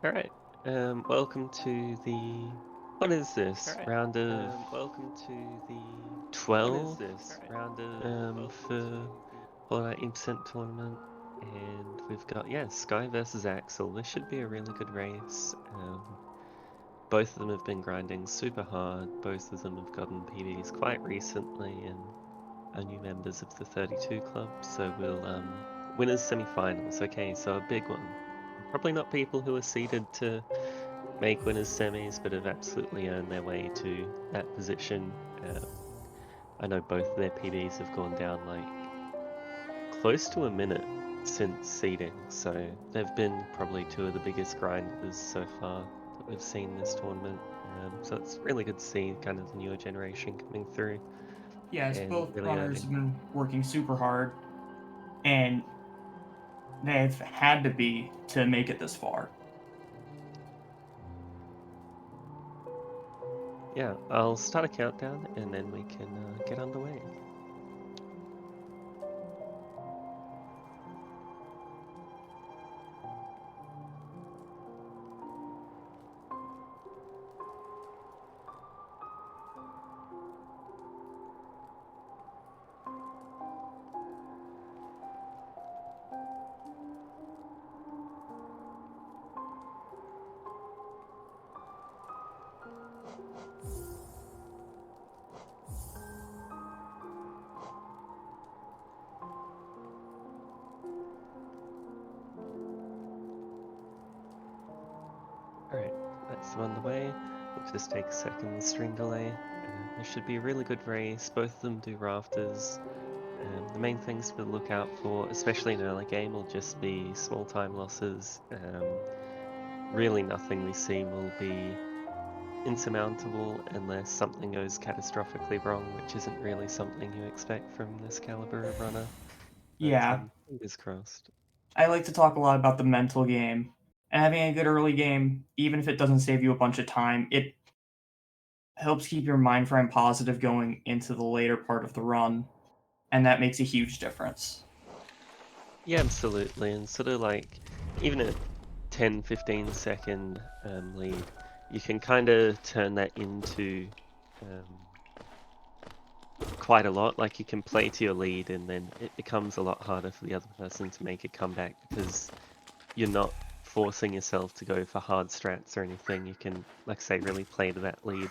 Alright, welcome to the... What is this? Round of... Welcome to the. What is 12? this? Round of. Welcome For to the. All Out 8% tournament. And we've got, yeah, Sky versus Axel. This should be a really good race. Both of them have been grinding super hard. Both of them have gotten PBs quite recently and are new members of the 32 club. So winners semifinals. Okay, so a big one. Probably not people who are seeded to make winners semis, but have absolutely earned their way to that position. I know both of their PBs have gone down like close to a minute since seeding, so they've been probably two of the biggest grinders so far that we've seen this tournament. So it's really good to see kind of the newer generation coming through Yes, and both really runners have earning. been working super hard, and they've had to be to make it this far. Yeah, I'll start a countdown and then we can get underway. Alright, that's them underway. We'll just take a second, the stream delay. This should be a really good race. Both of them do rafters. The main things to look out for, especially in early game, will just be small time losses. Really nothing we see will be insurmountable unless something goes catastrophically wrong, which isn't really something you expect from this caliber of runner. But Yeah, fingers crossed. I like to talk a lot about the mental game. And having a good early game, even if it doesn't save you a bunch of time, it helps keep your mind frame positive going into the later part of the run, and that makes a huge difference. Yeah, absolutely. And sort of like, even at 10, 15 second lead, you can kind of turn that into quite a lot. Like you can play to your lead and then it becomes a lot harder for the other person to make a comeback because you're not forcing yourself to go for hard strats or anything. You can, like I say, really play to that lead.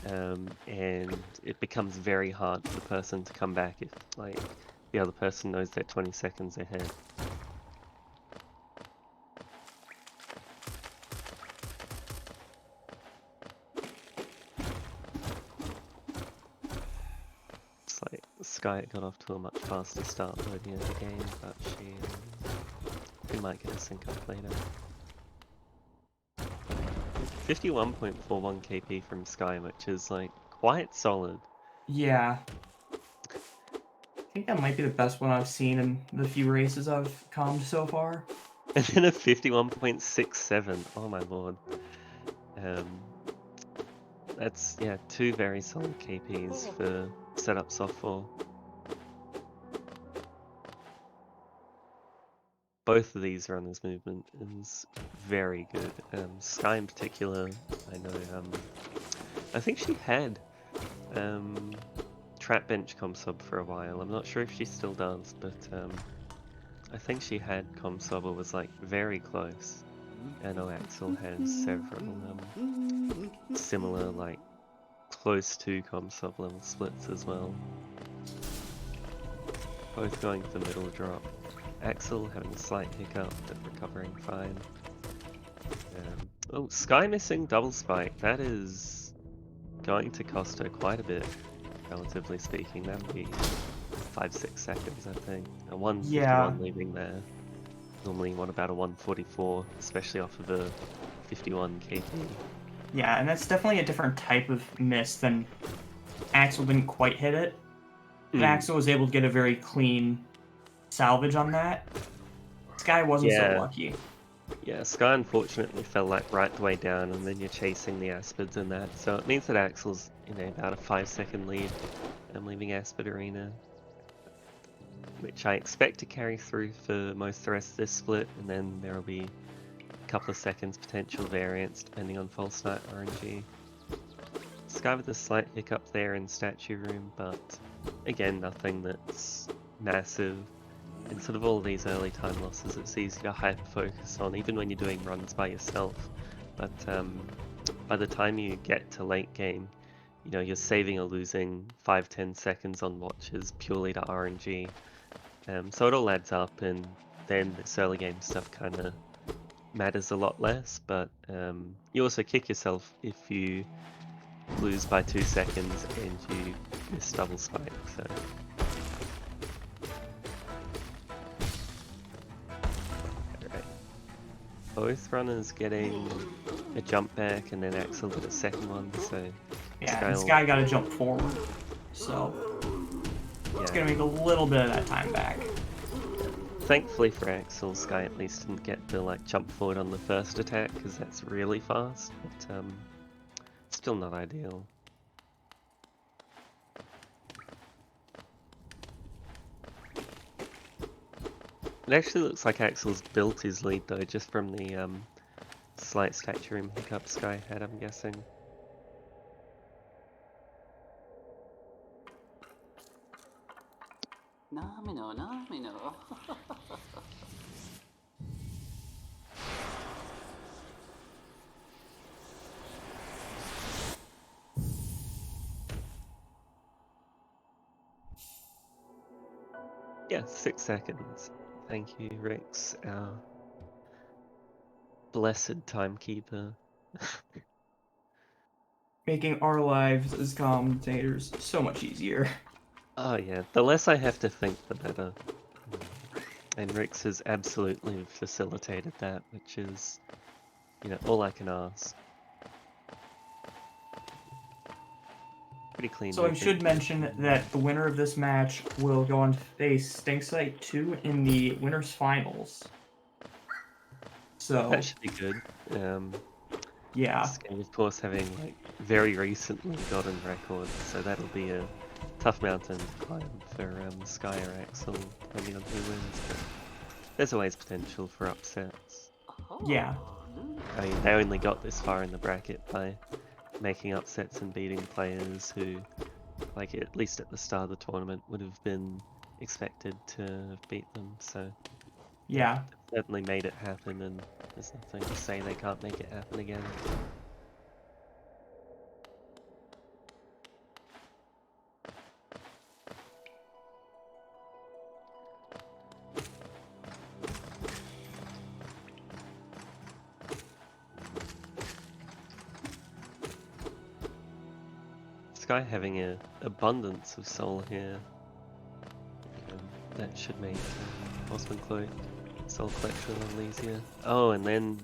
And it becomes very hard for the person to come back if like the other person knows they're 20 seconds ahead. It's like Sky got off to a much faster start by the end of the game, but she might get a sync up later. 51.41 KP from Sky, which is like quite solid. Yeah, I think that might be the best one I've seen in the few races I've commed so far. And then a 51.67. Oh my lord. That's, yeah, two very solid KPs for setup soft 4. Both of these runners' movement is very good. Sky in particular, I know, I think she had trap bench comp sub for a while. I'm not sure if she still does, but I think she had comp sub or was like very close. I know Axel has several similar, like close to comp sub level splits as well. Both going for middle drop. Axel having a slight hiccup, but recovering fine. Oh, Sky missing double spike. That is going to cost her quite a bit, relatively speaking. That would be 5-6 seconds, I think. A Yeah, 151 leaving there. Normally you want about a 144, especially off of a 51 KP. yeah, and that's definitely a different type of miss than Axel didn't quite hit it. And Hmm. Axel was able to get a very clean salvage on that. Sky wasn't so Yeah, lucky. yeah, Sky unfortunately fell like right the way down and then you're chasing the Aspids and that. So it means that Axel's in about a 5-second lead and leaving Aspid Arena, which I expect to carry through for most of the rest of this split, and then there will be a couple of seconds potential variance depending on false knight RNG. Sky with a slight hiccup there in statue room, but again, nothing that's massive. In sort of all these early time losses, it's easy to hyper focus on, even when you're doing runs by yourself. But by the time you get to late game, you know, you're saving or losing 5-10 seconds on watches purely to RNG. So it all adds up, and then this early game stuff kind of matters a lot less. But you also kick yourself if you lose by 2 seconds and you miss double spike. So. Alright. Both runners getting a jump back, and then Aksel got a second one, so... Yeah, and Sky got to jump forward, so it's going to make a little bit of that time back. Thankfully for Aksel, Sky at least didn't get to like jump forward on the first attack, because that's really fast, but still not ideal. It actually looks like Aksel's built his lead though, just from the slight statue room hiccup Sky had, I'm guessing. Namino. Yeah, 6 seconds. Thank you, Rix, our blessed timekeeper. Making our lives as commentators so much easier. Oh yeah, the less I have to think, the better. And Rix has absolutely facilitated that, which is, you know, all I can ask. Pretty clean. So I should mention that the winner of this match will go on to face Stinksite 2 in the winners finals. So that should be good. Yeah. This game, of course, having like very recently gotten records, so that'll be a tough mountain to climb for Sky or Aksel, depending on who wins. But there's always potential for upsets. Yeah. I mean, they only got this far in the bracket by making upsets and beating players who, like at least at the start of the tournament, would have been expected to beat them. So Yeah. they certainly made it happen, and there's nothing to say they can't make it happen again. Sky having an abundance of soul here. That should make Osman Cloak soul collection a little easier. Oh, and then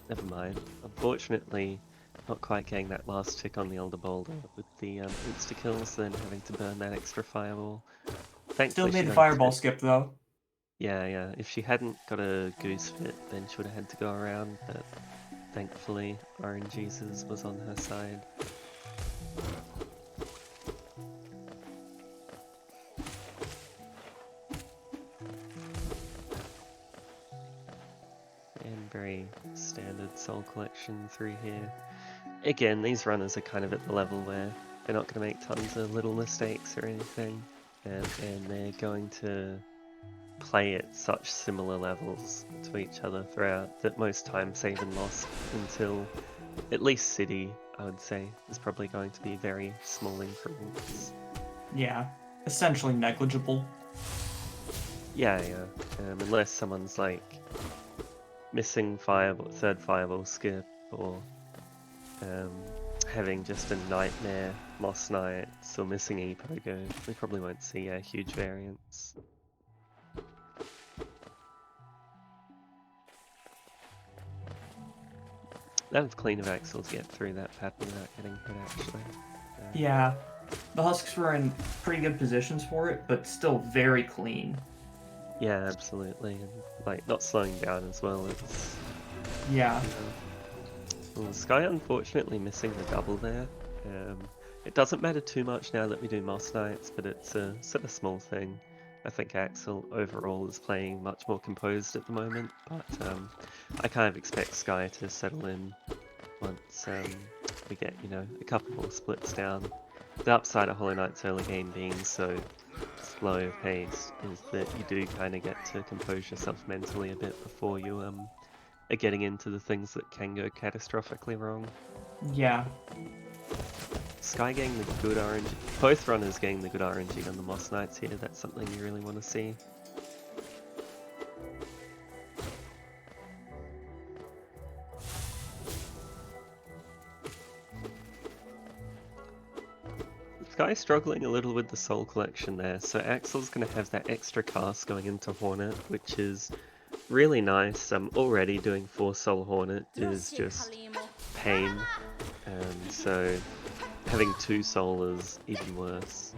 never mind. Unfortunately, not quite getting that last tick on the Elder Boulder with the insta kills, then having to burn that extra fireball. Thankfully, Still made the fireball skip though. Yeah. If she hadn't got a goose fit, then she would have had to go around, but thankfully RNG's was on her side. And very standard soul collection through here. Again, these runners are kind of at the level where they're not going to make tons of little mistakes or anything, and they're going to play at such similar levels to each other throughout that most times save and lost until at least City, I would say, is probably going to be very small increments. Yeah, essentially negligible. Yeah. Unless someone's like missing third fireball skip, or having just a nightmare Moss Knights or missing E-Pogo, we probably won't see a huge variance. That was clean of Aksel to get through that pattern without getting hit, actually. Yeah, the Husks were in pretty good positions for it, but still very clean. Yeah, absolutely, and like not slowing down as well. It's yeah. Well, Sky unfortunately missing the double there. It doesn't matter too much now that we do Moss Knights, but it's a sort of small thing. I think Aksel overall is playing much more composed at the moment, but I kind of expect Skye to settle in once we get, you know, a couple more splits down. The upside of Hollow Knight's early game being so slow paced is that you do kind of get to compose yourself mentally a bit before you are getting into the things that can go catastrophically wrong. Yeah. Skye getting the good RNG, both runners getting the good RNG on the Moss Knights here, that's something you really want to see. Skye's struggling a little with the soul collection there, so Aksel's going to have that extra cast going into Hornet, which is really nice. Already doing 4 soul Hornet is just pain, so having 2 soul is even worse.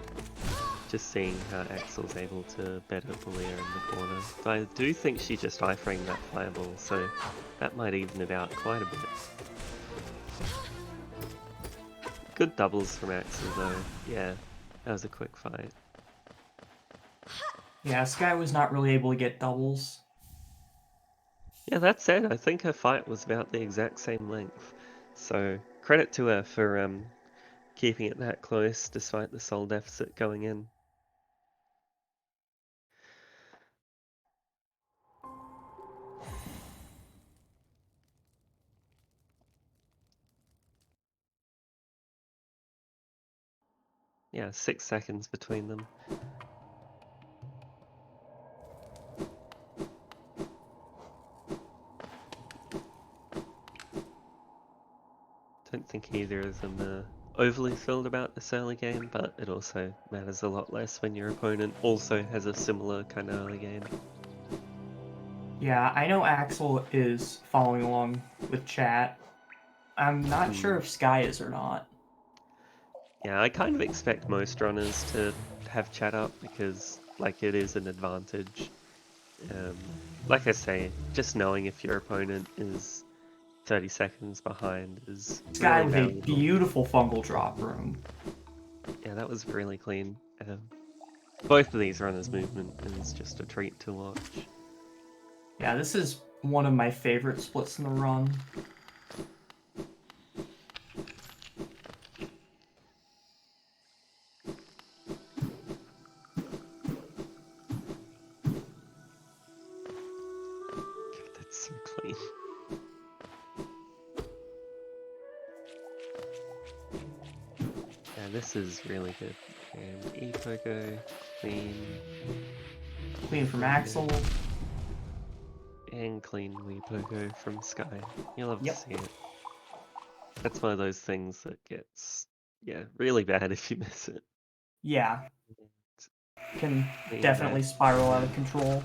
Just seeing how Aksel's able to better bully her in the corner. But I do think she just iframed that fireball, so that might even it out quite a bit. Good doubles from Aksel though. Yeah, that was a quick fight. Yeah, Skye was not really able to get doubles. Yeah, that said, I think her fight was about the exact same length. So credit to her for keeping it that close despite the soul deficit going in. Yeah, 6 seconds between them. Don't think either of them are overly thrilled about this early game, but it also matters a lot less when your opponent also has a similar kind of early game. Yeah, I know Aksel is following along with chat. I'm not sure if Skye is or not. Yeah, I kind of expect most runners to have chat up because, like, it is an advantage. Like I say, just knowing if your opponent is 30 seconds behind is Skye really with a valuable. beautiful fungal drop room. Yeah, that was really clean. Both of these runners' movement is just a treat to watch. Yeah, this is one of my favorite splits in the run. God, that's so clean. Yeah, this is really good. And E-Pogo, clean. Clean from Pogo, Aksel. and clean Wii-Pogo from Skye. You'll love to Yep. see it. That's one of those things that gets, yeah, really bad if you miss it. Yeah. Can Clean definitely that. spiral out of control.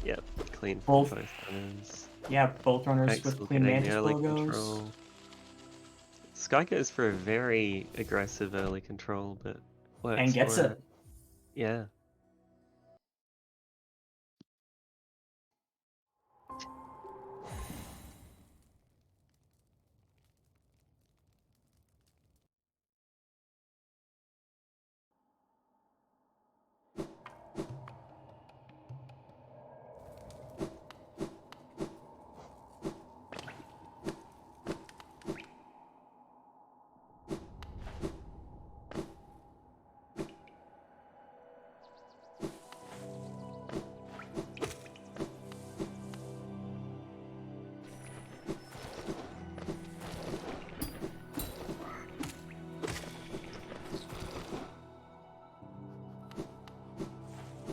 Yep, clean from Both. both runners. Yeah, both runners with Aksel clean getting the Mantis early Pogos. control. Skye goes for a very aggressive early control, but works And gets for it. it. Yeah.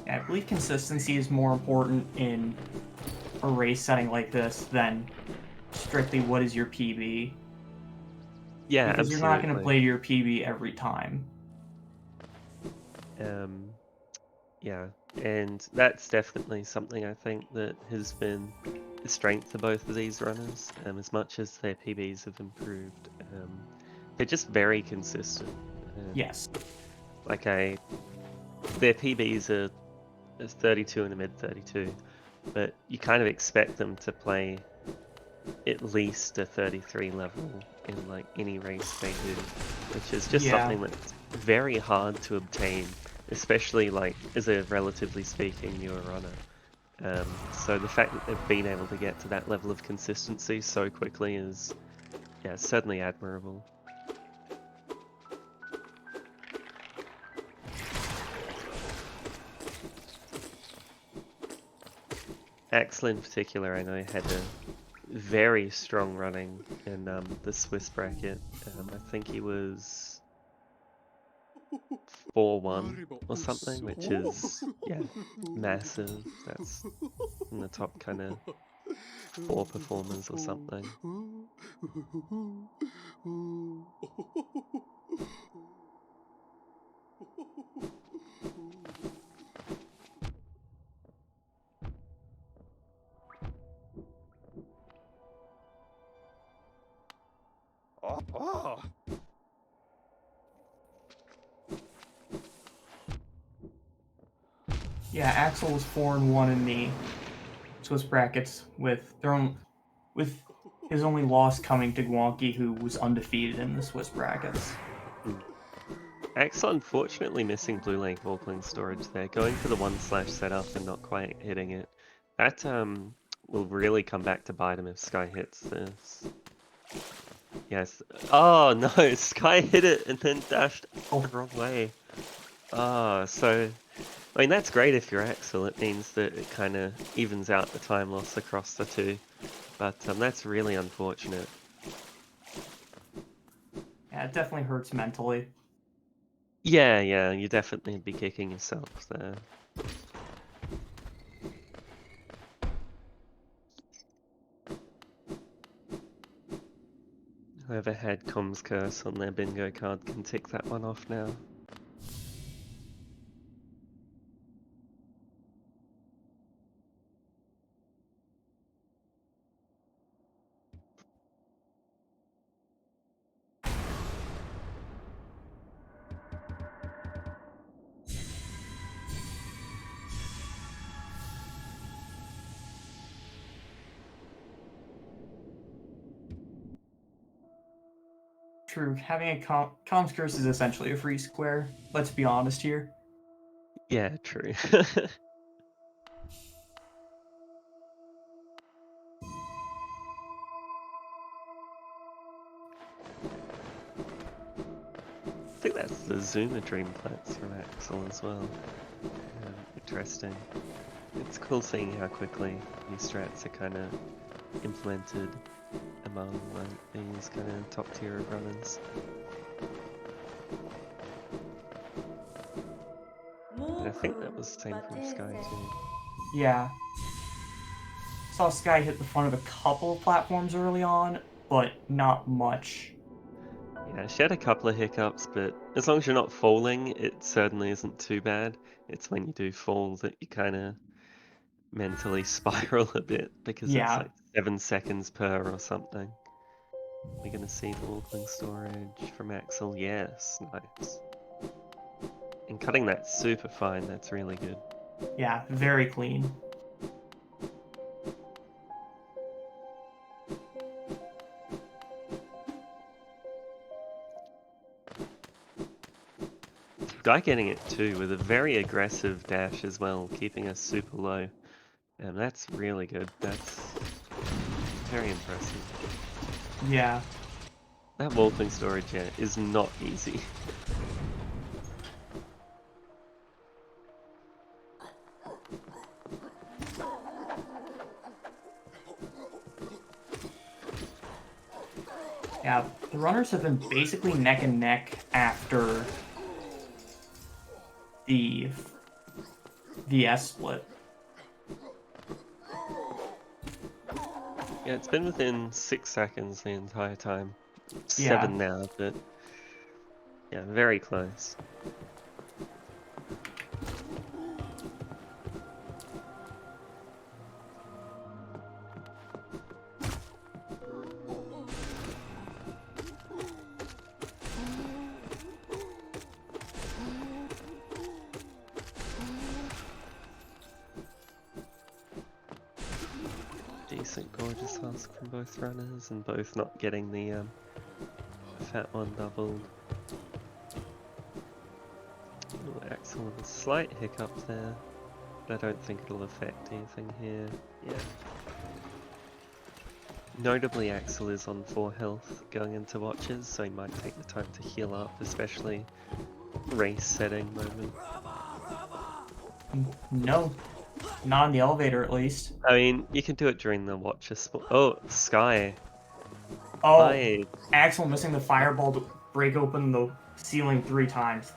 Yeah, I believe consistency is more important in a race setting like this than strictly what is your PB. Yeah, Because you're not going to absolutely. play your PB every time. Yeah, and that's definitely something I think that has been a strength for both of these runners. As much as their PBs have improved, they're just very consistent. Yes. Like their PBs are 32 in the mid 32, but you kind of expect them to play at least a 33 level in like any race they do, which is just Yeah. something that's very hard to obtain, especially like as a relatively speaking newer runner. So the fact that they've been able to get to that level of consistency so quickly is, yeah, certainly admirable. Aksel in particular, I know, had a very strong running in the Swiss bracket. I think he was 4-1 or something, which is, yeah, massive. That's in the top kind of 4 performers or something. Yeah, Axel was 4-1 in the Swiss brackets with his only loss coming to Guanqi, who was undefeated in the Swiss brackets. Aksel unfortunately missing blue lane Volkling storage there, going for the 1/ setup and not quite hitting it. That will really come back to bite him if Sky hits this. Yes. Oh no, Sky hit it and then dashed the wrong way. Ah, so I mean that's great if you're Aksel. It means that it kind of evens out the time loss across the two. But that's really unfortunate. Yeah, it definitely hurts mentally. Yeah, yeah, you definitely be kicking yourself there. Whoever had Comms Curse on their bingo card can tick that one off now. True, having a comms curse is essentially a free square. Let's be honest here. Yeah, true. I think that's the Zoomer Dream Plats from Aksel as well. Interesting. It's cool seeing how quickly these strats are kind of implemented among like these kind of top tier of runners. And I think that was the same from Sky too. Yeah. Saw Sky hit the front of a couple of platforms early on, but not much. Yeah, she had a couple of hiccups, but as long as you're not falling, it certainly isn't too bad. It's when you do fall that you kind of mentally spiral a bit because it's Yeah. like 7 seconds per or something. We're gonna see the Warbling storage from Aksel. Yes, nice. And cutting that super fine, that's really good. Yeah, very clean. Guy getting it too with a very aggressive dash as well, keeping us super low. And that's really good. That's very impressive. Yeah. That Warbling storage, yeah, is not easy. Yeah, the runners have been basically neck and neck after the VS split. Yeah, it's been within 6 seconds the entire time. Yeah. 7 now, but yeah, very close. Decent, gorgeous husk from both runners, and both not getting the fat one doubled. Axel with a slight hiccup there, but I don't think it'll affect anything here. Yeah. Notably, Axel is on 4 health going into watches, so he might take the time to heal up, especially race setting moment. No, not on the elevator at least. I mean, you can do it during the watcher spot. Oh, Skye. Oh, Skye. Axel missing the fireball to break open the ceiling 3 times.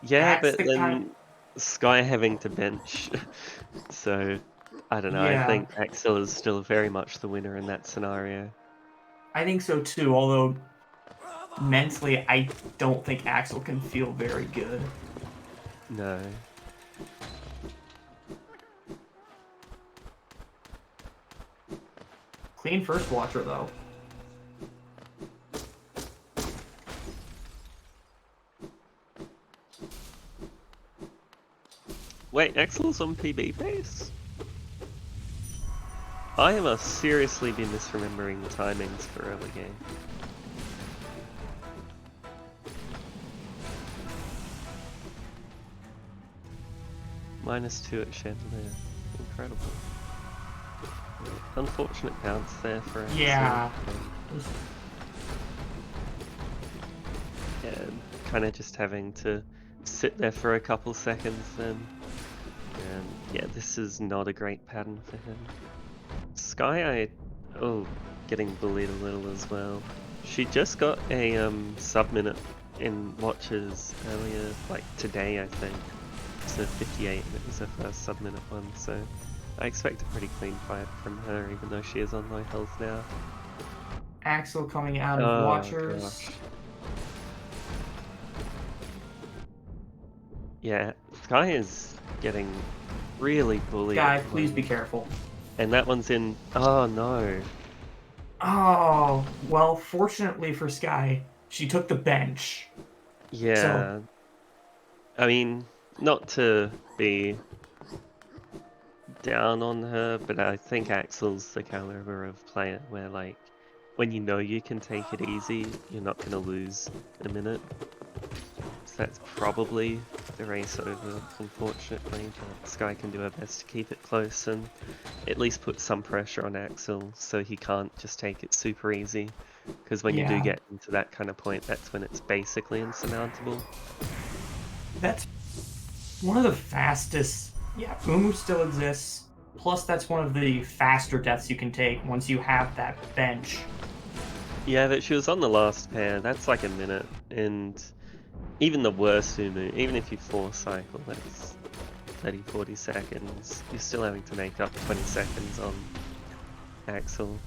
Yeah, That's but the kind. then Skye having to bench. So, I don't know. I Yeah, think Axel is still very much the winner in that scenario. I think so too. Although mentally, I don't think Axel can feel very good. No. Clean first watcher though. Wait, Axel's on PB pace? I must seriously be misremembering the timings for early game. -2 at Chandelier. Incredible. Unfortunate bounce there for Axel. Yeah. Yeah, kind of just having to sit there for a couple seconds then. And yeah, this is not a great pattern for him. Skye, getting bullied a little as well. She just got a sub-minute in watches earlier, like today I think. So 58, and it was her first sub-minute one, so I expect a pretty clean fight from her, even though she is on low health now. Axel coming out of Oh watchers. gosh. Yeah, Skye is getting really bullied. Guy, at the please be moment. careful. And that one's in. Oh no. Oh, well, fortunately for Sky, she took the bench. Yeah. I mean, not to be down on her, but I think Axel's the caliber of player where, like, when you know you can take it easy, you're not going to lose a minute. So that's probably the race over, unfortunately. But Skye can do her best to keep it close and at least put some pressure on Axel so he can't just take it super easy. Because when you do Yeah. get into that kind of point, that's when it's basically insurmountable. That's one of the fastest. Yeah, Umu still exists. Plus, that's one of the faster deaths you can take once you have that bench. Yeah, but she was on the last pair. That's like a minute, and even the worst Umu, even if you force cycle, that's 30, 40 seconds. You're still having to make up 20 seconds on Axel,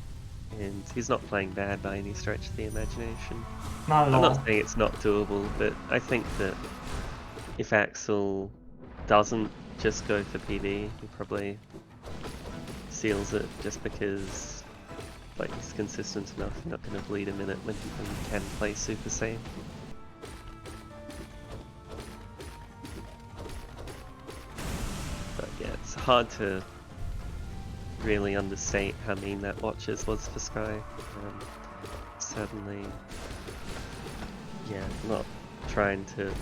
and he's not playing bad by any stretch of the imagination. Not at I'm all. not saying it's not doable, but I think that if Axel doesn't just go for PB, he probably seals it just because like he's consistent enough, you're not going to bleed a minute when you can play super safe. But yeah, it's hard to really understate how mean that Watchers was for Skye. Certainly, yeah, not trying to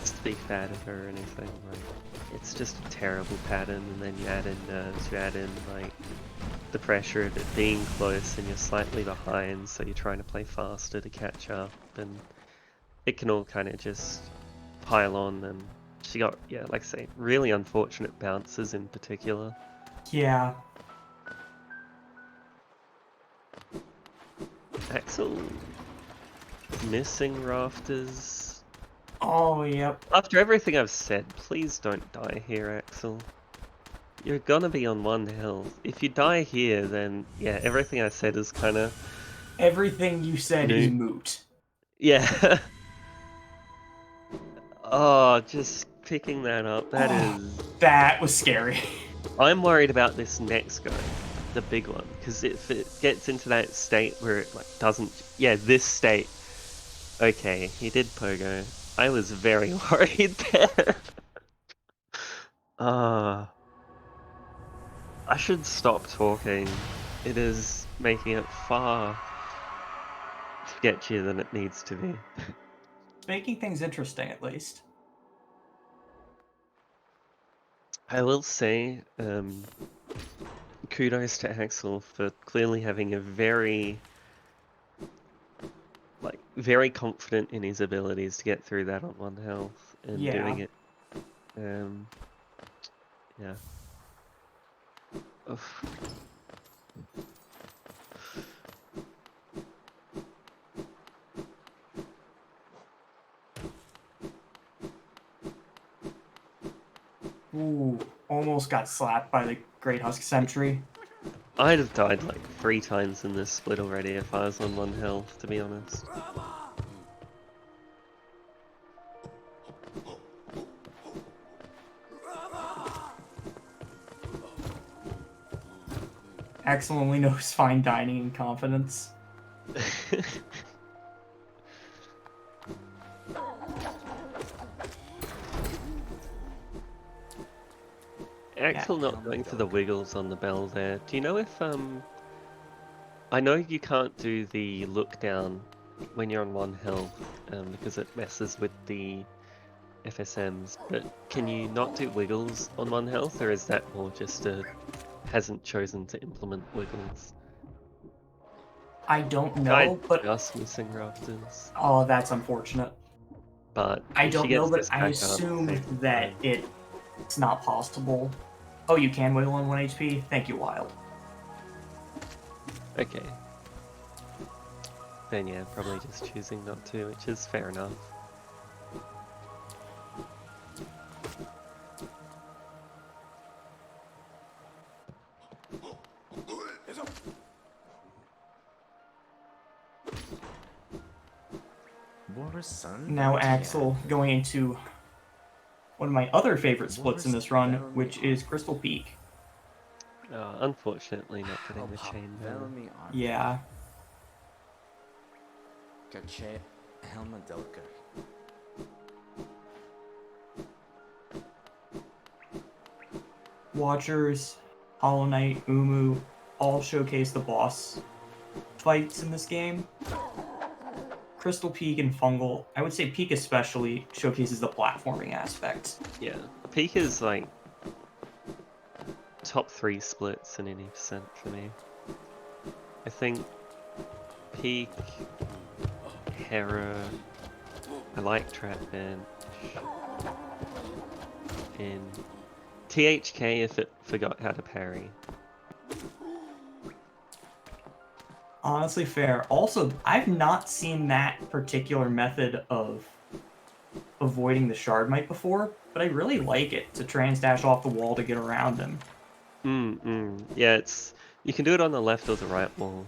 speak bad of her or anything. Like, it's just a terrible pattern, and then you add in nerves, you add in like the pressure of it being close and you're slightly behind, so you're trying to play faster to catch up, and it can all kind of just pile on. And she got, yeah, like I say, really unfortunate bounces in particular. Yeah. Axel missing rafters. Oh, yep. After everything I've said, please don't die here, Axel. You're gonna be on 1 health. If you die here, then yeah, everything I said is kind of Everything you said is moot. Yeah. Oh, just picking that up. That is. That was scary. I'm worried about this next guy, the big one, because if it gets into that state where it like doesn't, yeah, this state. Okay, he did pogo. I was very worried there. Ah, I should stop talking. It is making it far sketchier than it needs to be. It's making things interesting, at least. I will say, kudos to Axel for clearly having a very confident in his abilities to get through that on 1 health and doing Yeah. it. Yeah. Oof. Ooh, almost got slapped by the Great Husk Sentry. I'd have died like 3 times in this split already if I was on 1 health, to be honest. Axel only knows fine dining and confidence. Axel not going for the wiggles on the bell there. Do you know if I know you can't do the look down when you're on 1 health because it messes with the FSMs, but can you not do wiggles on 1 health, or is that more just hasn't chosen to implement wiggles? I don't Guy know, but just missing rafters, oh, that's unfortunate. but I if she don't know, gets but this I back up, assume it's that fine. it's not possible. Oh, you can wiggle on 1 HP? Thank you, Wild. Okay. Then yeah, probably just choosing not to, which is fair enough. Now Axel going into one of my other favorite splits in this run, which is Crystal Peak. Unfortunately, not getting the chain there. Yeah. Watchers, Hollow Knight, Umu all showcase the boss fights in this game. Crystal Peak and Fungal, I would say Peak especially, showcases the platforming aspect. Yeah, Peak is like top 3 splits in any percent for me. I think Peak, Hera, I like Trap Bench, and THK if it forgot how to parry. Honestly fair. Also, I've not seen that particular method of avoiding the Shard Might before, but I really like it to trans dash off the wall to get around him. Yeah, you can do it on the left or the right wall.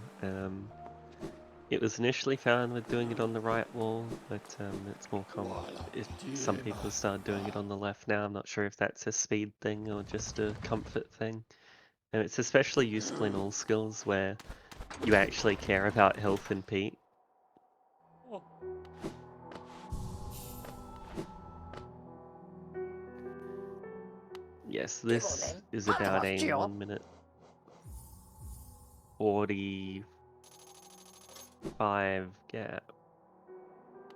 It was initially found with doing it on the right wall, but it's more common. Some people start doing it on the left now. I'm not sure if that's a speed thing or just a comfort thing. And it's especially useful in all skills where you actually care about health and peak. Yes, this is about a 1 minute 45 gap,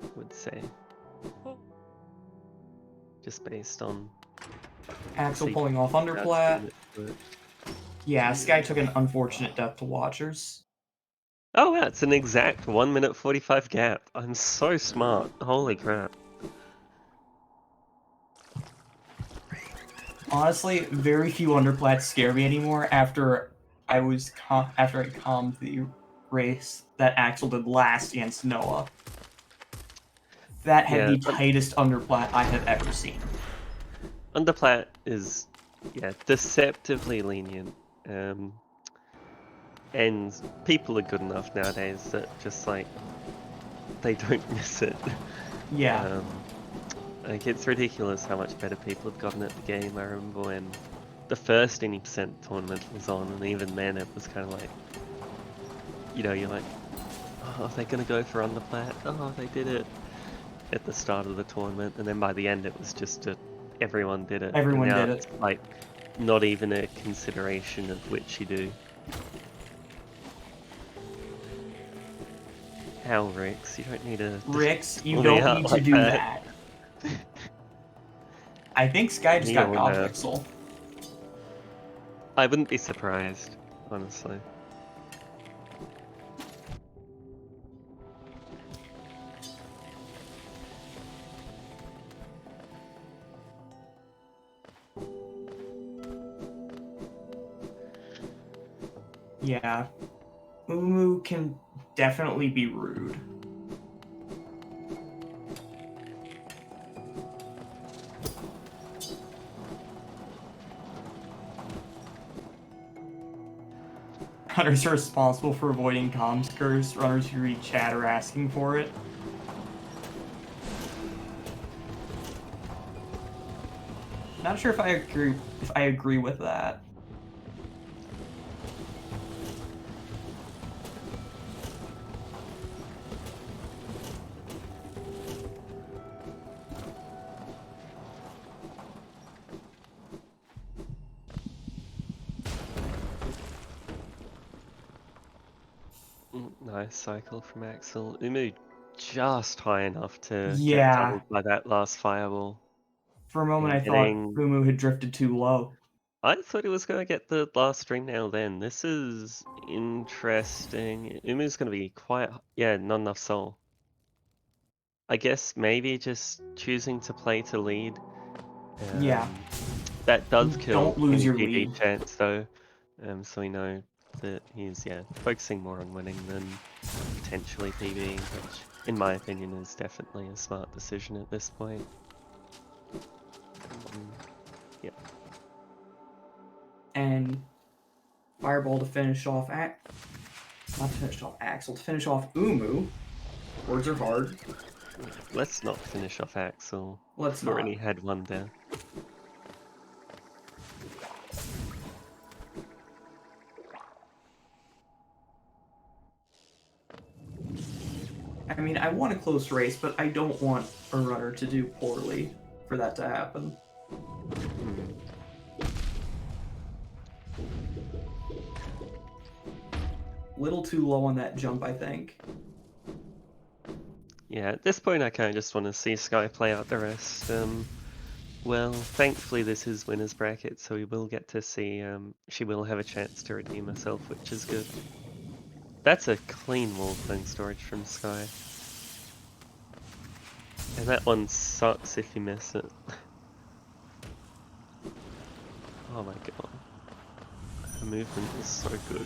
I would say. Just based on Axel seeing pulling off about 2 underplat. minutes to it. Yeah, Sky took an unfortunate death to Watchers. Oh wow, it's an exact 1 minute 45 gap. I'm so smart. Holy crap. Honestly, very few underplats scare me anymore after I calmed the race that Axel did last against Noah. That had Yeah, the tightest underplat I have ever seen. underplat is, yeah, deceptively lenient. And people are good enough nowadays that just like, they don't miss it. Yeah. Like it's ridiculous how much better people have gotten at the game. I remember when the first any percent tournament was on, and even then it was kind of like, you're like, oh, are they gonna go for underplat? Oh, they did it at the start of the tournament, and then by the end it was just everyone did it. And Everyone now did it's it. like not even a consideration of which you do. How, Rix? You don't need to Rix, you pull me don't out need to like do that. that. I think Sky just Me got or God no. Pixel. I wouldn't be surprised, honestly. Yeah. Umu can definitely be rude. Runners are responsible for avoiding comms curse. Runners who read chat are asking for it. Not sure if I agree with that. Nice cycle from Aksel. Umu just high enough to get Yeah. doubled by that last fireball. For a moment, And I thought getting... Umu had drifted too low. I thought he was going to get the last string nail then. This is interesting. Umu's going to be quite... Yeah, not enough soul. I guess maybe just choosing to play to lead. Yeah. That does Don't kill lose any your PB lead. chance though. So we know that he's, yeah, focusing more on winning than potentially PBing, which in my opinion is definitely a smart decision at this point. Yeah. And Fireball to finish off not to finish off Aksel, to finish off Umu. Words are hard. Let's not finish off Aksel. Let's We've already not. had one down. I mean, I want a close race, but I don't want a runner to do poorly for that to happen. Little too low on that jump, I think. Yeah, at this point I kind of just want to see Sky play out the rest. Well, thankfully this is winner's bracket, so we will get to see, she will have a chance to redeem herself, which is good. That's a clean wall phone storage from Sky. And that one sucks if you miss it. Oh my god. Her movement is so good.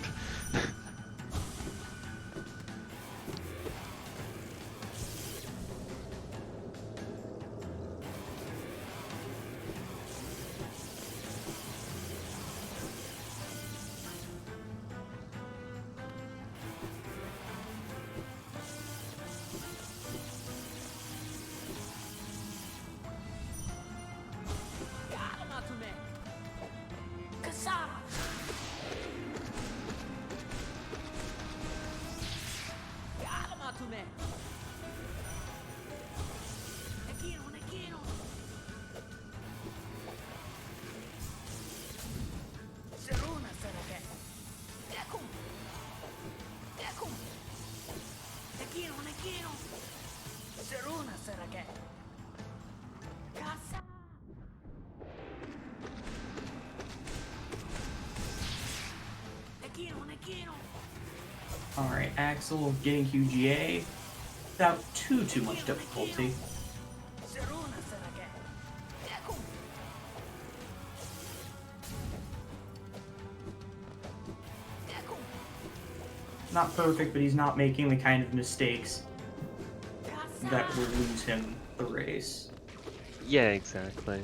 Alright, Aksel getting QGA without too much difficulty. Not perfect, but he's not making the kind of mistakes that would lose him the race. Yeah, exactly.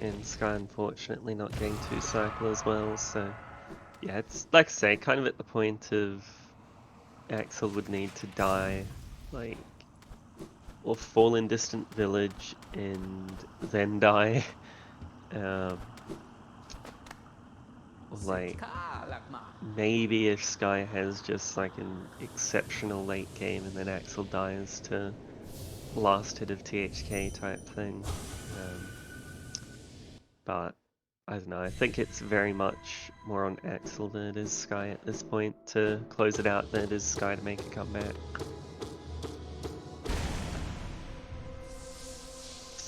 And Sky unfortunately not getting 2 cycle as well, so yeah, it's like I say, kind of at the point of Axel would need to die, like, or fall in distant village and then die. Or like, maybe if Sky has just like an exceptional late game and then Axel dies to last hit of THK type thing. But I don't know, I think it's very much more on Axel than it is Sky at this point to close it out than it is Sky to make a comeback.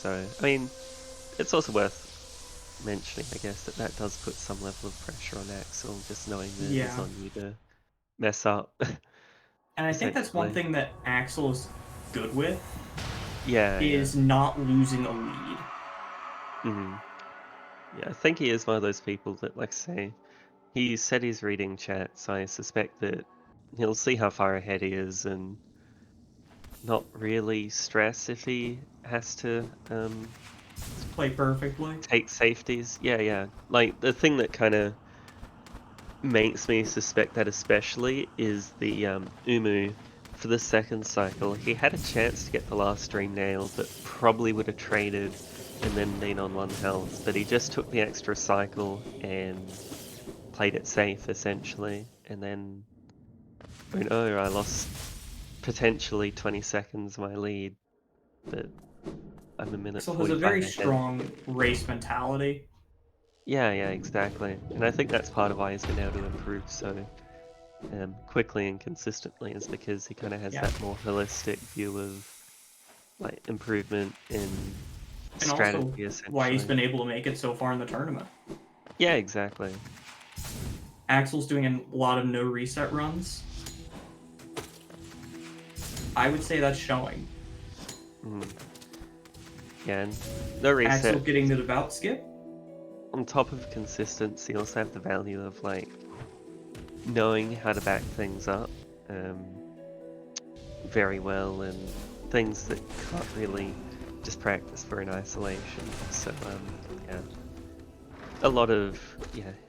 So, I mean, it's also worth mentioning, I guess, that does put some level of pressure on Axel, just knowing that it is Yeah. on you to mess up, And I think that's one essentially. thing that Axel is good with, Yeah, yeah. is not losing a lead. Hmm. Yeah, I think he is one of those people that, like, say, he said he's reading chat, so I suspect that he'll see how far ahead he is and not really stress if he has to Play perfectly. take safeties. Yeah, yeah. Like, the thing that kind of makes me suspect that especially is the Umu for the second cycle. He had a chance to get the last stream nailed, but probably would have traded and then been on 1 health. But he just took the extra cycle and played it safe essentially. And then, oh no, I lost potentially 20 seconds of my lead, but I'm a minute Axel has a very 45 ahead. strong race mentality. Yeah, yeah, exactly. And I think that's part of why he's been able to improve so quickly and consistently, is because he kind of has Yeah. that more holistic view of like improvement in And also strategy, why he's essentially. been able to make it so far in the tournament. Yeah, exactly. Axel's doing a lot of no reset runs. I would say that's showing. Mm. Yeah, and no Axel reset. getting the devout skip. On top of consistency, also have the value of like knowing how to back things up um, very well, and things that you can't really just practice for in isolation. So yeah, a lot of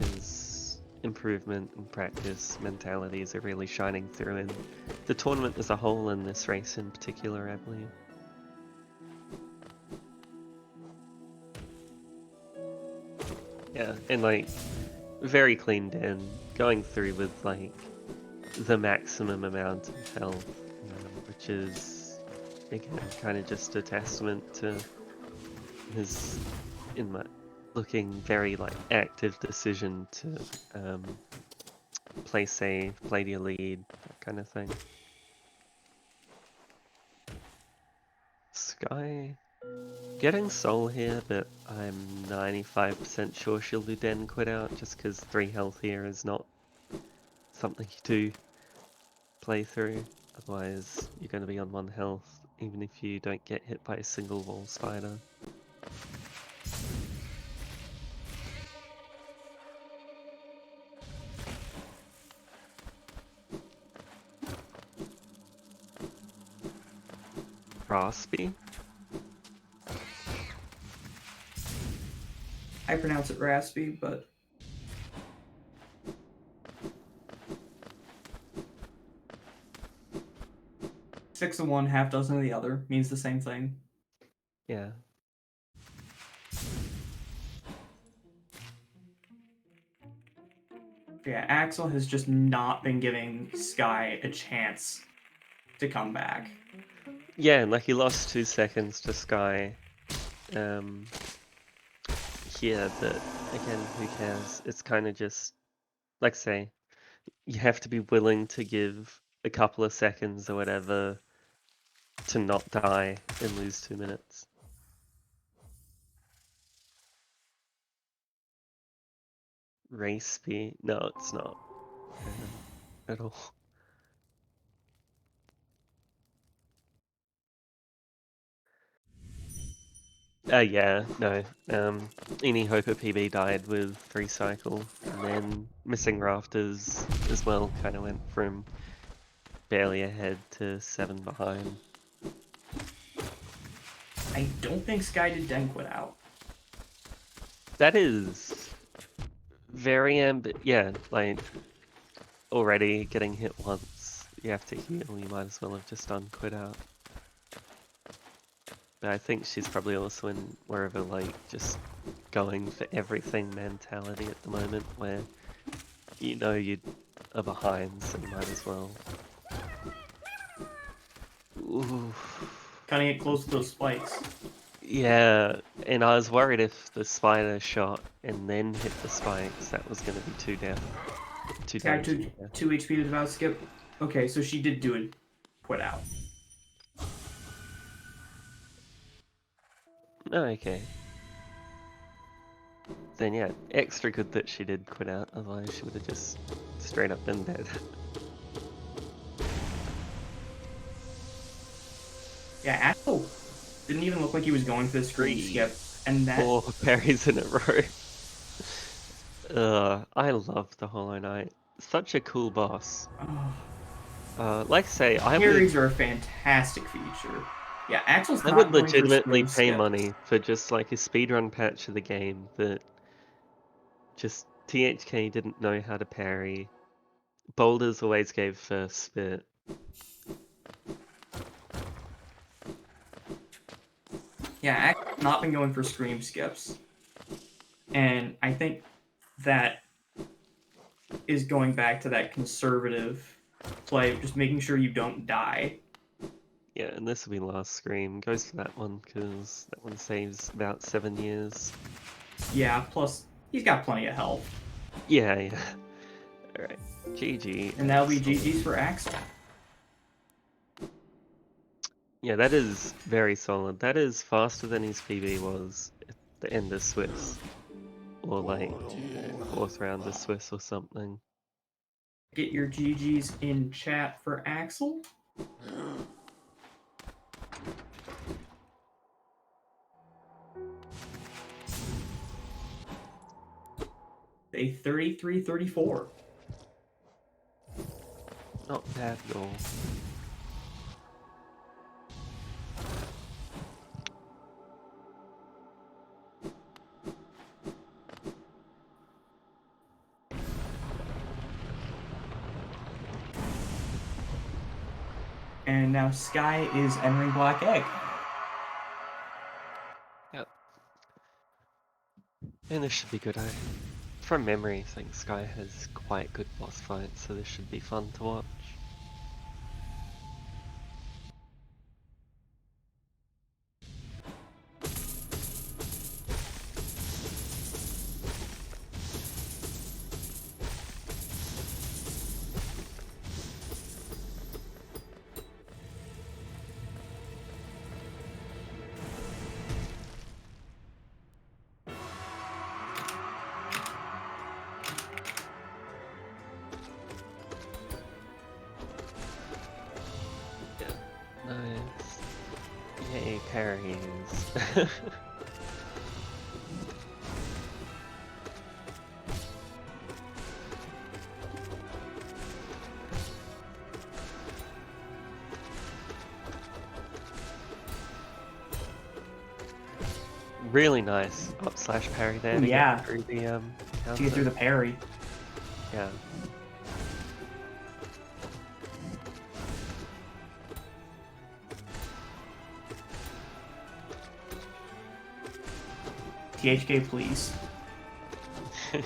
his improvement and practice mentalities are really shining through in the tournament as a whole, and this race in particular, I believe. Yeah, and like very cleaned in, going through with like the maximum amount of health, which is again kind of just a testament to his in my looking very like active decision to play safe, play to your lead, that kind of thing. Sky getting Soul here, but I'm 95% sure she'll do Den quit out just because 3 health here is not something you do play through. Otherwise, you're going to be on 1 health, even if you don't get hit by a single wall spider. Raspy? I pronounce it raspy, but 6 of one, half dozen of the other means the same thing. Yeah. Yeah, Axel has just not been giving Sky a chance to come back. Yeah, and like he lost 2 seconds to Sky here, but again, who cares? It's kind of just, like say, you have to be willing to give a couple of seconds or whatever to not die and lose 2 minutes. Race speed? No, it's not at all. Yeah, no. Any Hoper PB died with 3 cycle, and then Missing Rafters as well kind of went from barely ahead to 7 behind. I don't think Sky did Den quit out. That is very yeah, like already getting hit once, you have to heal, you might as well have just done quit out. But I think she's probably also in more of a like just going for everything mentality at the moment, where you know you are behind, so you might as well. Ooh. Cutting it close to those spikes. Yeah, and I was worried if the spider shot and then hit the spikes, that was going to be too Sky damaging. took Yeah. 2 HP to devout skip. Okay, so she did do it quit out. Oh, okay. Then yeah, extra good that she did quit out, otherwise she would have just straight up been dead. Yeah, Aksel didn't even look like he was going for the screen 3, skip, and that 4 parries in a row. I love the Hollow Knight. Such a cool boss. Like I say, parries are a fantastic feature. Yeah, Axel's I would not going for legitimately screen pay skips. money for just like a speedrun patch of the game that just THK didn't know how to parry. Boulders always gave first spit. Yeah, Axel's not been going for screen skips, and I think that is going back to that conservative play, just making sure you don't die. Yeah, and this will be last scream. Goes for that one because that one saves about 7 years. Yeah, plus he's got plenty of health. Yeah, yeah. Alright. GG. And that'll be Excellent. GG's for Axel. Yeah, that is very solid. That is faster than his PB was at the end of Swiss. Or like 4th round of Swiss or something. Get your GG's in chat for Axel. A 33-34. Not bad at all. And now Sky is entering Black Egg. Yep. And this should be good. From memory, I think Sky has quite good boss fights, so this should be fun to watch. Yeah, nice. Yay, parries. Really nice up slash parry there Oh to get yeah, through the to counter. get through the parry. Yeah. THK, please. Get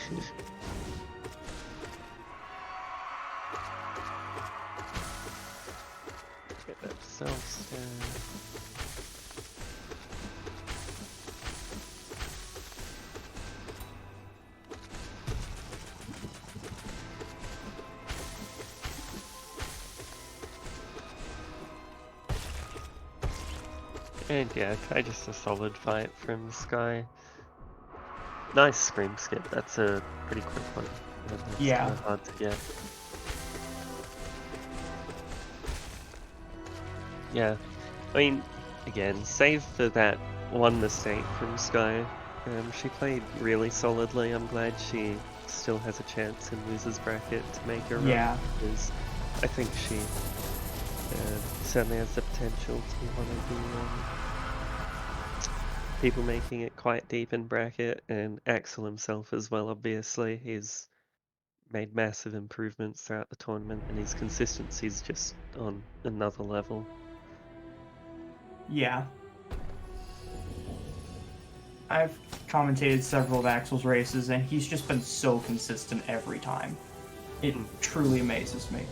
that self stab. And yeah, just a solid fight from Sky. Nice scream skip. That's a pretty quick one. And that's Yeah. kind of hard to get. Yeah, I mean, again, save for that one mistake from Sky. She played really solidly. I'm glad she still has a chance in losers bracket to make a run. Yeah. Because I think she certainly has the potential to be one of the people making it quite deep in bracket, and Axel himself as well. Obviously, he's made massive improvements throughout the tournament, and his consistency is just on another level. Yeah. I've commentated several of Axel's races, and he's just been so consistent every time. It truly amazes me.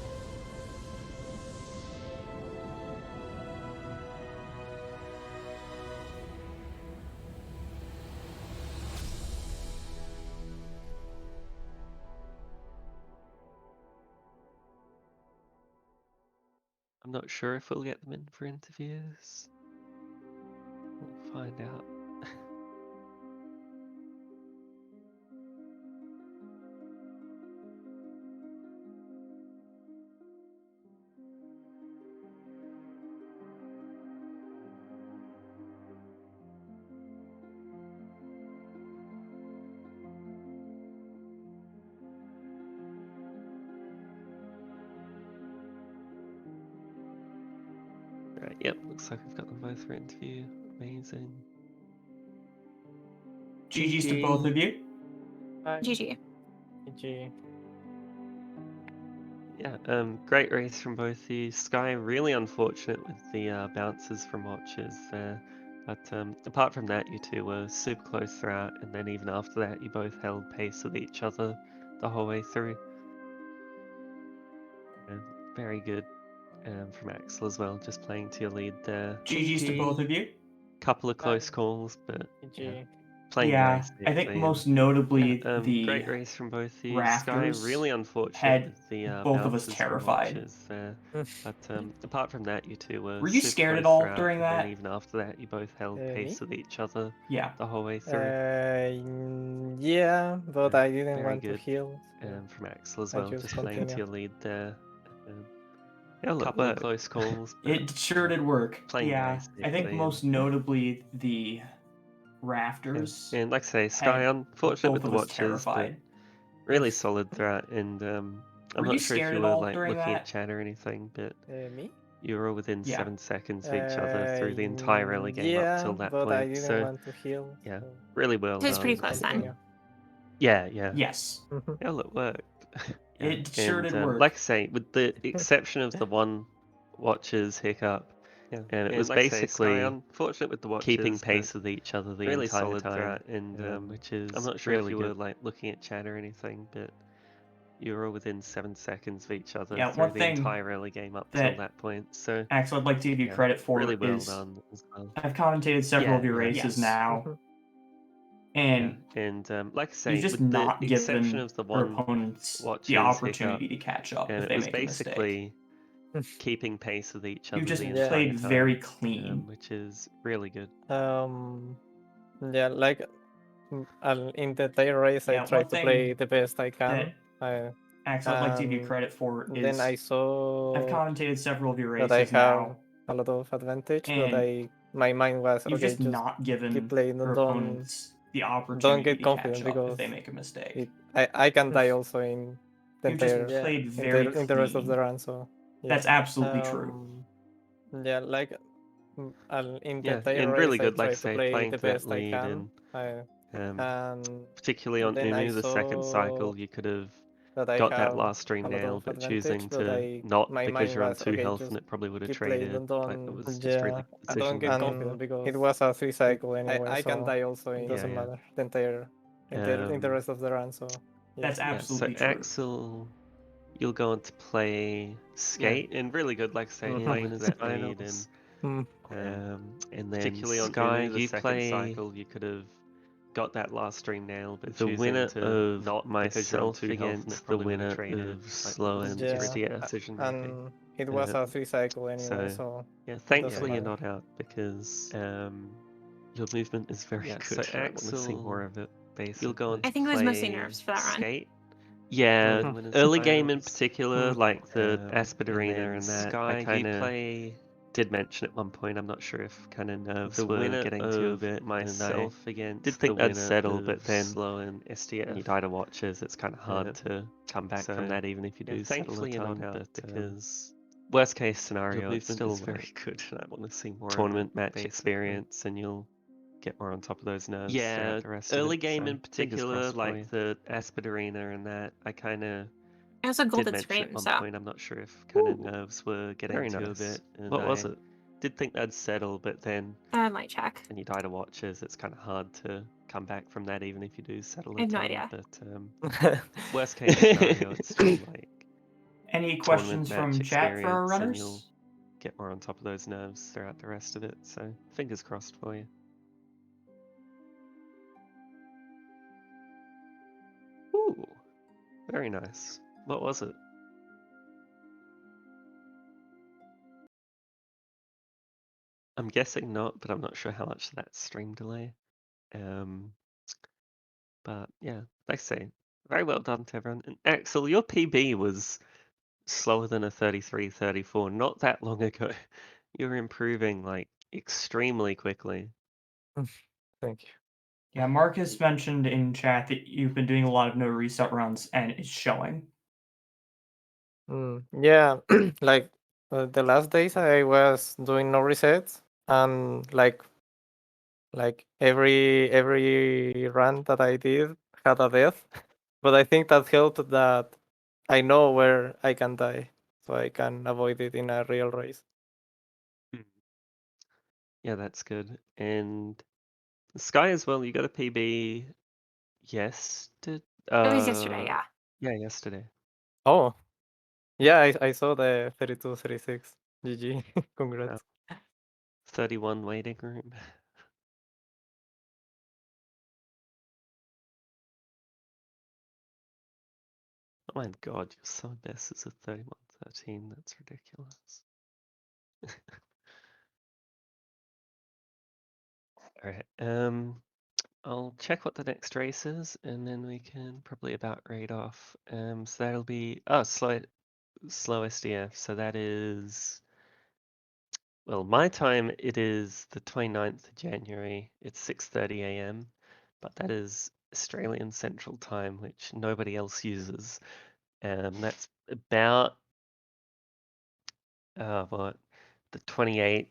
I'm not sure if we'll get them in for interviews. We'll find out. looks like we've got them both for interview. Amazing. GG's to both of you. GG. GG. Yeah, great race from both of you. Sky, really unfortunate with the bounces from watches there. But apart from that, you two were super close throughout, and then even after that, you both held pace with each other the whole way through. Very good from Aksel as well, just playing to your lead there. GG's to both of you. Couple of close calls, but GG. playing Yeah, very safely. I think most notably the great race from both of you. rafters Sky, really unfortunate had with the both of us bounces from terrified. watches there. But apart from that, you two were Were you super scared at close all throughout, during and then that? even after that, you both held pace Me? with each other Yeah. the whole way through. Yeah, but I didn't very want good. to heal. So From Aksel as I well, just just playing to continue. your lead there. Yeah, couple of close calls. But, It sure did work. playing Yeah, very I think safely most notably the rafters and like I say, Sky, had unfortunate both with the of us watches, terrified. but really solid throughout. And I'm Were not you sure if scared you at were all like during looking that? at chat or anything, but Me? you were all within Yeah. 7 seconds of each other through the entire early game Yeah, up till that but I point. didn't So want to heal. yeah, So really well It was done. pretty close then. continue. Yeah. Yes. Yeah, well, it worked. Yeah, It sure did work. Like I say, with the exception of the one watches hiccup, and it was like I say, basically Sky, unfortunate with the watches, keeping but pace with each other the really entire solid time, throughout, and which is I'm not sure really if you good. were Like looking at chat or anything, but you were all within 7 seconds of each other Yeah, through one the thing entire early game up till that that point. So Axel, I'd like to give you credit for really well is done as well. I've commentated several of your Yeah, races yes. now, and And like I say, you've just with the not exception given of the your one opponents watches the opportunity hiccup, to catch up and if it they was make a mistake. basically keeping pace with each other You just the Yeah. entire played time, very clean. which is really good. Yeah, like in the entire race, I Yeah, tried one to play thing the best I can. Axel, I'd like to give you and credit for is Then I saw I've commentated several of your that I races have now, a lot of advantage, and but my mind was you've okay, just not keep given playing your and don't opponents the opportunity get to confident catch up if because they make a mistake. I can die also in the You just entire played very in the rest of the clean. run. So yeah. That's absolutely true. Yeah, like in the Yeah, entire and race, really good, I like I tried to say, play playing the for that best I lead, can. And particularly on then I Umu, the second saw cycle, you could have that I got that have last stream a lot nail, of but advantage, choosing but to not my because mind you're on was 2 okay, health just and it probably would have keep playing traded. and don't. Like, it was just really good decision get making. confident because it was a 3 cycle anyway. I can die also. It doesn't Yeah. matter. The entire in the rest of the run. So yeah. That's absolutely so true. Axel, you'll go on to play skate, and really good, like I say, playing for that lead, and then particularly on Sky, Umu, the you second play cycle, you could have got that last stream nail, but the winner to of not because you're on myself 2 health and it against the probably would winner have traded. of Like, slow it was and just Yeah, really good decision making. and it was a 3 cycle anyway. So yeah, it thankfully doesn't you're matter. not out because your movement is very good. So and I want to see Axel, more of it. Basically, you'll go on I to think it was mostly play nerves for that run. skate. Yeah, Winners early game in finals. particular, like the Aspid and Arena then and that, Sky, I you kind of play did mention at one point. I'm not sure if kind of nerves the were winner getting to a of bit. myself And I against did think the that'd winner settle, of but then Slow and SDF. when you die to watches, it's kind of hard to come back so, from that, even if you yeah, do settle a thankfully you're ton. not out But because worst case your scenario, it's movement still is very like good, and I want to see more tournament of it, match basically. experience, and you'll get more on top of those nerves Yeah, throughout the rest early of it. game So in fingers particular, crossed for you. like the Aspid Arena and that, I kind of I also did golded mention scream, at one so point. I'm not sure if kind of nerves were getting Very to nice. a bit. And What was I it? did think that'd settle, but then I might check. When you die to watches, it's kind of hard to come back from that, even if you do settle I a have no ton. idea. But worst case scenario, it's still like Any tournament questions match from chat for our experience, and you'll runners? get more on top of those nerves throughout the rest of it. So fingers crossed for you. Ooh, very nice. What was it? I'm guessing not, but I'm not sure how much that's stream delay. But yeah, like I say, very well done to everyone. And Axel, your PB was slower than a 33-34 not that long ago. You're improving like extremely quickly. Thank you. Yeah, Marcus mentioned in chat that you've been doing a lot of no reset runs, and it's showing. Yeah, like The last days I was doing no resets, and like every run that I did had a death. But I think that helped that I know where I can die, so I can avoid it in a real race. Hmm. Yeah, that's good. And Sky as well, you got a PB yesterday? It was yesterday, yeah. Yeah, yesterday. Oh, yeah, I saw the 32-36. GG, congrats. 31 waiting room. Oh my god, your sub best is a 31-13. That's ridiculous. Alright, I'll check what the next race is, and then we can probably about rate off. So that'll be slow SDF. So that is, well, my time it is the 29th of January. It's 6:30 a.m. But that is Australian Central Time, which nobody else uses. That's about what, the 28th,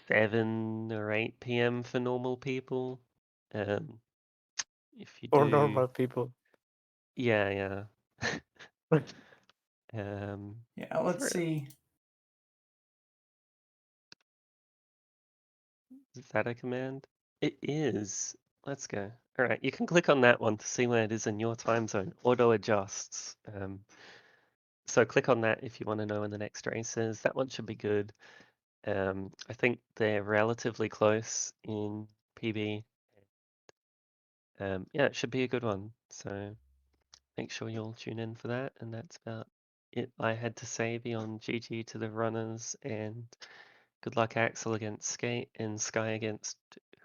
7 or 8 p.m. for normal people. If you For do, normal people. yeah. Um, Yeah, let's for, see. is that a command? It is. Let's go. All right, you can click on that one to see where it is in your time zone. Auto adjusts. So click on that if you want to know when the next race is. That one should be good. I think they're relatively close in PB. Yeah, it should be a good one. So make sure you'll tune in for that. And that's about it I had to say beyond GG to the runners, and good luck Axel against Skate and Sky against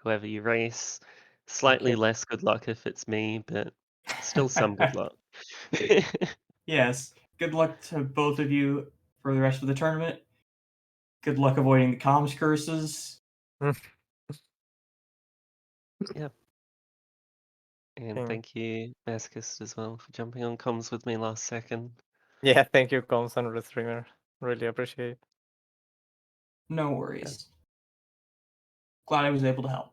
whoever you race. Slightly you. less good luck if it's me, but still some good luck. Yes. Good luck to both of you for the rest of the tournament. Good luck avoiding the comms curses. Yeah. And Thing. thank you, Masochist, as well, for jumping on comms with me last second. Yeah, thank you, Coms and Restreamer. Really appreciate it. No worries. Glad I was able to help.